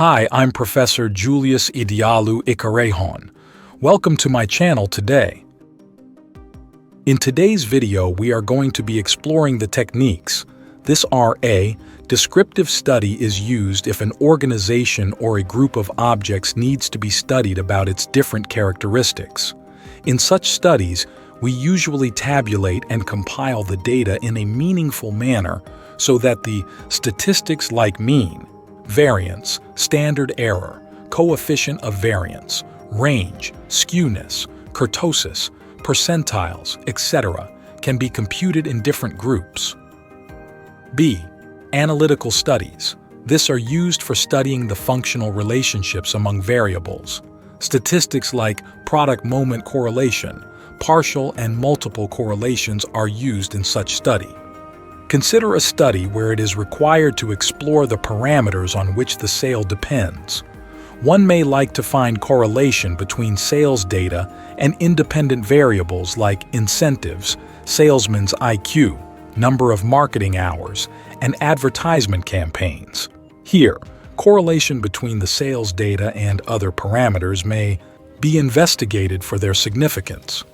Hi, I'm Professor Julius Idialu Ikarejon. Welcome to my channel today. In today's video, we are going to be exploring the techniques. This RA, descriptive study, is used if an organization or a group of objects needs to be studied about its different characteristics. In such studies, we usually tabulate and compile the data in a meaningful manner so that the statistics like mean, variance, standard error, coefficient of variance, range, skewness, kurtosis, percentiles, etc. can be computed in different groups. B. Analytical studies. These are used for studying the functional relationships among variables. Statistics like product-moment correlation, partial and multiple correlations are used in such study. Consider a study where it is required to explore the parameters on which the sale depends. One may like to find correlation between sales data and independent variables like incentives, salesman's IQ, number of marketing hours, and advertisement campaigns. Here, correlation between the sales data and other parameters may be investigated for their significance.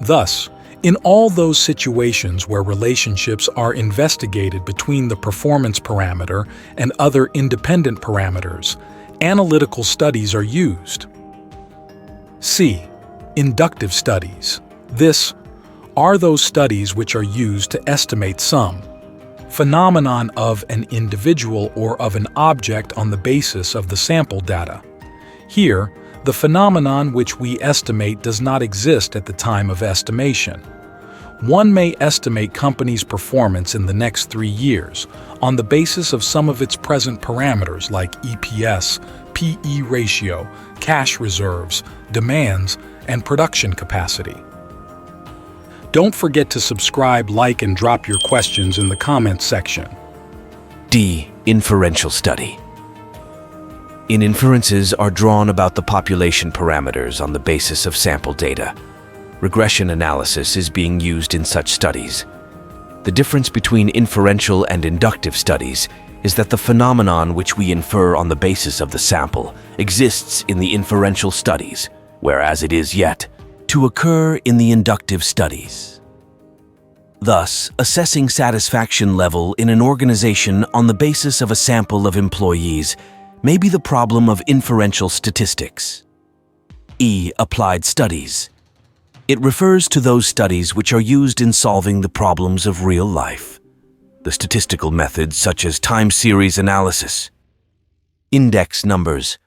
Thus, in all those situations where relationships are investigated between the performance parameter and other independent parameters, analytical studies are used. C. Inductive studies. This are those studies which are used to estimate some phenomenon of an individual or of an object on the basis of the sample data. Here, the phenomenon which we estimate does not exist at the time of estimation. One may estimate company's performance in the next 3 years on the basis of some of its present parameters like EPS, PE ratio, cash reserves, demands, and production capacity. Don't forget to subscribe, like, and drop your questions in the comments section. D. Inferential study. Inferences are drawn about the population parameters on the basis of sample data. Regression analysis is being used in such studies. The difference between inferential and inductive studies is that the phenomenon which we infer on the basis of the sample exists in the inferential studies, whereas it is yet to occur in the inductive studies. Thus, assessing satisfaction level in an organization on the basis of a sample of employees may be the problem of inferential statistics. E. Applied studies. It refers to those studies which are used in solving the problems of real life. The statistical methods such as time series analysis, index numbers,